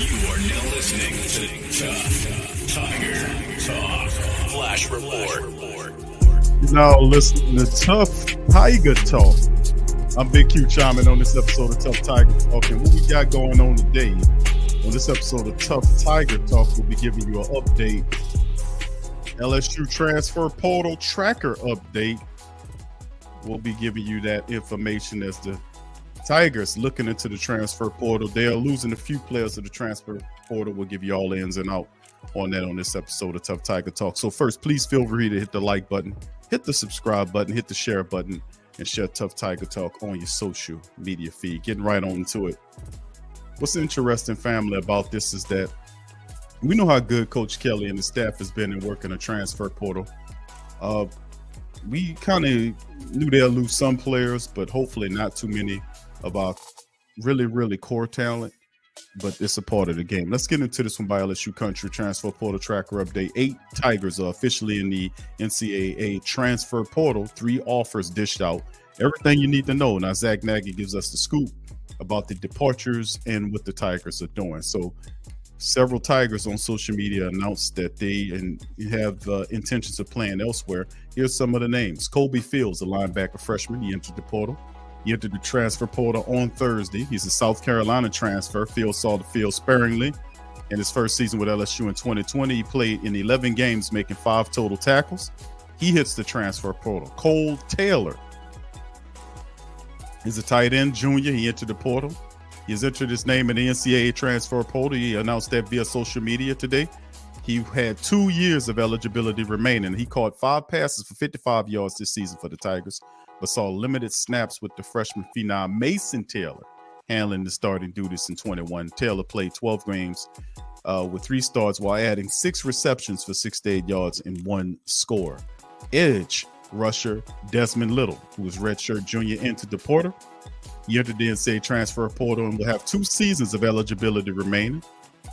You are now listening to Tough Tiger Talk Flash Report. You're now listening to Tough Tiger Talk. I'm Big Q chiming on this episode of Tough Tiger Talk. And what we got going on today, on this episode of Tough Tiger Talk, we'll be giving you an update. LSU transfer portal tracker update. We'll be giving you that information as the Tigers looking into the transfer portal. They are losing a few players to the transfer portal. We'll give you all the ins and out on that on this episode of Tough Tiger Talk. So first, please feel free to hit the like button, hit the subscribe button, hit the share button, and share Tough Tiger Talk on your social media feed. Getting right on to it. What's interesting, family, about this is that we know how good Coach Kelly and the staff has been in working a transfer portal. We kind of knew they'll lose some players, but hopefully not too many of our really core talent. But it's a part of the game. Let's get into this one by LSU Country Transfer Portal Tracker Update. 8 Tigers are officially in the NCAA transfer portal. 3 offers dished out. Everything you need to know. Now, Zach Nagy gives us the scoop about the departures and what the Tigers are doing. So several Tigers on social media announced that they have intentions of playing elsewhere. Here's some of the names. Kobe Fields, a linebacker freshman. He entered the portal. He entered the transfer portal on Thursday. He's a South Carolina transfer. Fields saw the field sparingly in his first season with LSU in 2020. He played in 11 games, making 5 total tackles. He hits the transfer portal. Cole Taylor is a tight end junior. He entered the portal. He has entered his name in the NCAA transfer portal. He announced that via social media today. He had 2 years of eligibility remaining. He caught 5 passes for 55 yards this season for the Tigers, but saw limited snaps with the freshman phenom Mason Taylor handling the starting duties in 21. Taylor played 12 games with 3 starts while adding 6 receptions for 68 yards and 1 score. Edge rusher Desmond Little, who was redshirt junior, entered the portal. He entered the NCAA transfer portal and will have 2 seasons of eligibility remaining.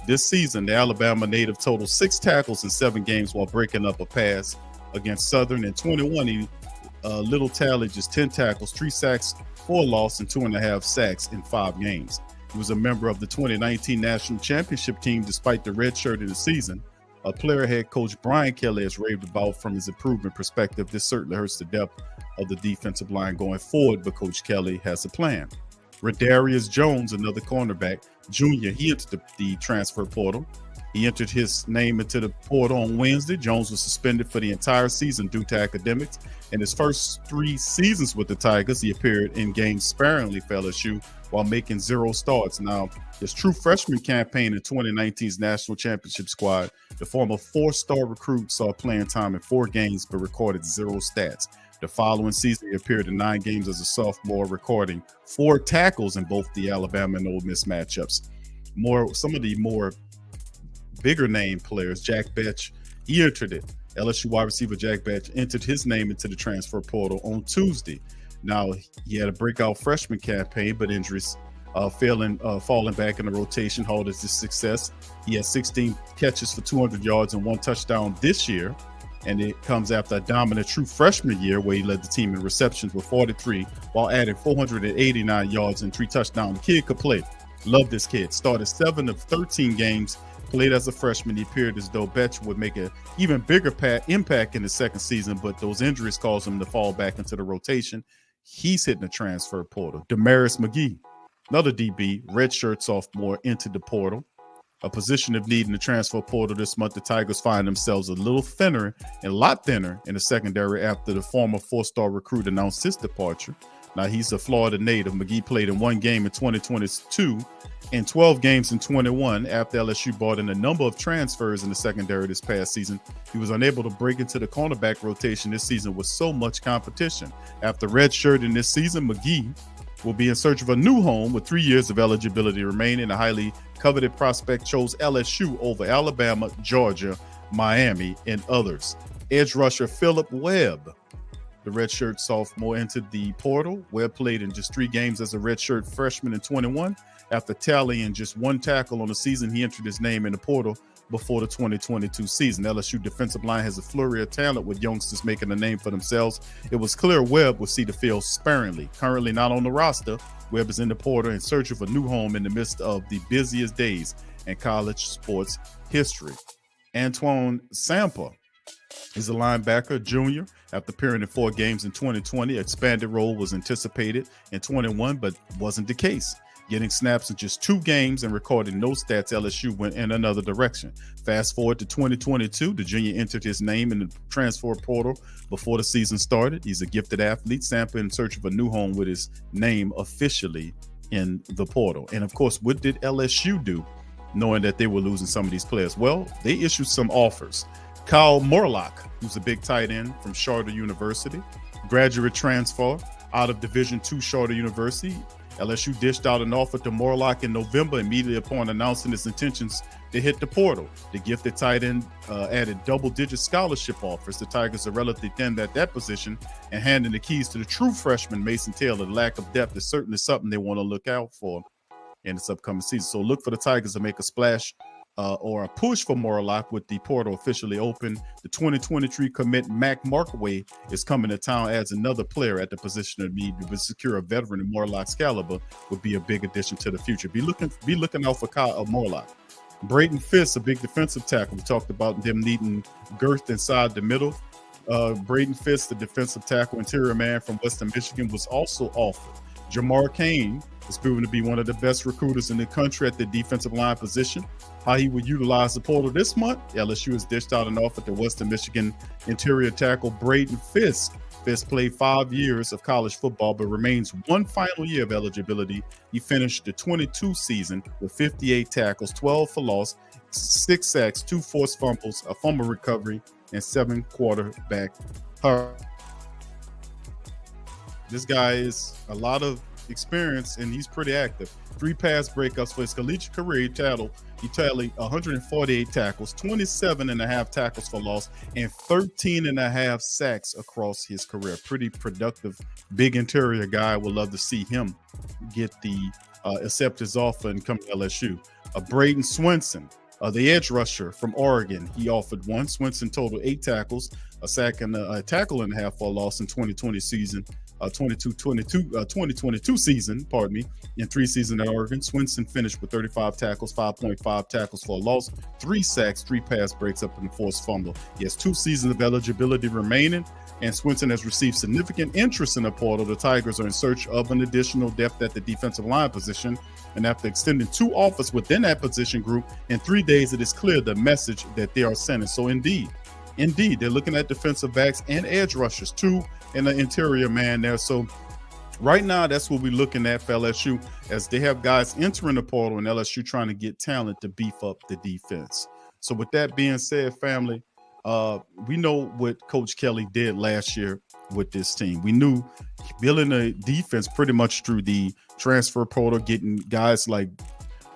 This season, the Alabama native totaled 6 tackles in 7 games while breaking up a pass against Southern. In 21, Little tallied just 10 tackles, 3 sacks, 4 loss, and 2.5 sacks in 5 games. He was a member of the 2019 National Championship team despite the red shirt in the season. A player head coach Brian Kelly has raved about from his improvement perspective. This certainly hurts the depth of the defensive line going forward, but Coach Kelly has a plan. Radarius Jones, another cornerback, junior, he entered the transfer portal. He entered his name into the portal on Wednesday. Jones was suspended for the entire season due to academics. In his first 3 seasons with the Tigers, he appeared in games sparingly for LSU while making 0 starts. Now, his true freshman campaign in 2019's national championship squad, the former 4-star recruit saw playing time in 4 games but recorded 0 stats. The following season, he appeared in 9 games as a sophomore, recording 4 tackles in both the Alabama and Ole Miss matchups. Some of the more bigger name players, Jack Betch, he entered it. LSU wide receiver Jack Betch entered his name into the transfer portal on Tuesday. Now, he had a breakout freshman campaign, but injuries falling back in the rotation halted his success. He had 16 catches for 200 yards and 1 touchdown this year, and it comes after a dominant true freshman year where he led the team in receptions with 43 while adding 489 yards and 3 touchdowns. The kid could play. Love this kid. Started 7 of 13 games. Played as a freshman. He appeared as though Betch would make an even bigger impact in his second season, but those injuries caused him to fall back into the rotation. He's hitting the transfer portal. Damaris McGee, another DB, redshirt sophomore, entered the portal. A position of need in the transfer portal this month. The Tigers find themselves a lot thinner in the secondary after the former 4-star recruit announced his departure. Now, he's a Florida native. McGee played in 1 game in 2022 and 12 games in 21 after LSU brought in a number of transfers in the secondary this past season. He was unable to break into the cornerback rotation this season with so much competition. After redshirting this season, McGee will be in search of a new home with 3 years of eligibility remaining. A highly coveted prospect chose LSU over Alabama, Georgia, Miami, and others. Edge rusher Philip Webb, the redshirt sophomore, entered the portal. Webb played in just 3 games as a redshirt freshman in 21. After tallying just 1 tackle on the season, he entered his name in the portal before the 2022 season. LSU defensive line has a flurry of talent with youngsters making a name for themselves. It was clear Webb would see the field sparingly. Currently not on the roster, Webb is in the portal in search of a new home in the midst of the busiest days in college sports history. Antoine Sampa is a linebacker, junior. After appearing in 4 games in 2020, expanded role was anticipated in 21, but wasn't the case. Getting snaps in just 2 games and recording no stats, LSU went in another direction. Fast forward to 2022, the junior entered his name in the transfer portal before the season started. He's a gifted athlete, Sampa in search of a new home with his name officially in the portal. And of course, what did LSU do, knowing that they were losing some of these players? Well, they issued some offers. Kyle Morlock, who's a big tight end from Charter University, graduate transfer out of Division II Charter University. LSU dished out an offer to Morlock in November, immediately upon announcing its intentions to hit the portal. The gifted tight end added double-digit scholarship offers. The Tigers are relatively thin at that position, and handing the keys to the true freshman, Mason Taylor. The lack of depth is certainly something they want to look out for in this upcoming season. So look for the Tigers to make a splash or a push for Morlock with the portal officially open. The 2023 commit Mac Markway is coming to town, adds another player at the position of need to secure a veteran in Morlock's caliber would be a big addition to the future. Be looking out for Kyle Morlock. Braden Fisk, a big defensive tackle. We talked about them needing girth inside the middle. Braden Fisk, the defensive tackle, interior man from Western Michigan, was also offered. Jamar Kane is proven to be one of the best recruiters in the country at the defensive line position. How he would utilize the portal this month, LSU has dished out an offer to Western Michigan interior tackle Braden Fisk. Fisk played 5 years of college football, but remains one final year of eligibility. He finished the 22 season with 58 tackles, 12 for loss, 6 sacks, 2 forced fumbles, a fumble recovery, and 7 quarterback hurries. This guy is a lot of experience, and he's pretty active. 3 pass breakups for his collegiate career. He tallied 148 tackles, 27.5 tackles for loss, and 13.5 sacks across his career. Pretty productive, big interior guy. Would love to see him get the accept his offer and come to LSU. Braden Swinson, the edge rusher from Oregon, he offered one. Swinson totaled 8 tackles, a sack, and a tackle and a half for a loss in 2020 season. 2022 season, in 3 seasons at Oregon. Swinson finished with 35 tackles, 5.5 tackles for a loss, 3 sacks, 3 pass breaks up and a forced fumble. He has 2 seasons of eligibility remaining, and Swinson has received significant interest in the portal. The Tigers are in search of an additional depth at the defensive line position, and after extending 2 offers within that position group in 3 days, it is clear the message that they are sending. So indeed, they're looking at defensive backs and edge rushers too, and the interior man there. So right now, that's what we're looking at for LSU, as they have guys entering the portal and LSU trying to get talent to beef up the defense. So with that being said, family, we know what Coach Kelly did last year with this team. We knew building a defense pretty much through the transfer portal, getting guys like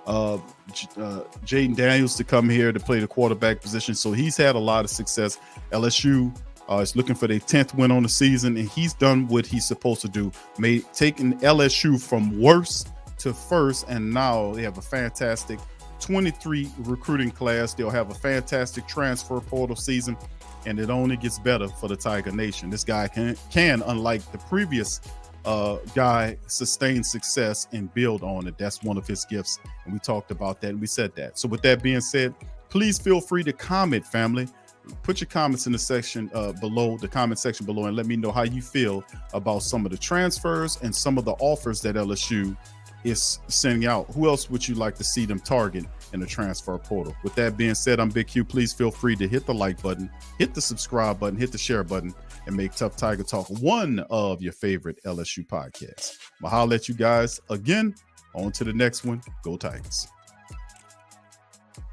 Jaden Daniels to come here to play the quarterback position. So he's had a lot of success. LSU is looking for their 10th win on the season, and he's done what he's supposed to do, taking LSU from worst to first, and now they have a fantastic 23 recruiting class. They'll have a fantastic transfer portal season, and it only gets better for the Tiger Nation. This guy can unlike the previous guy, sustain success and build on it. That's one of his gifts, and we talked about that and we said that. So with that being said, please feel free to comment, family. Put your comments in the section below, the comment section below, and let me know how you feel about some of the transfers and some of the offers that LSU is sending out. Who else would you like to see them target in the transfer portal? With that being said, I'm Big Q. Please feel free to hit the like button, hit the subscribe button, hit the share button, and make Tough Tiger Talk one of your favorite LSU podcasts. I'll holler at you guys again. On to the next one. Go Tigers.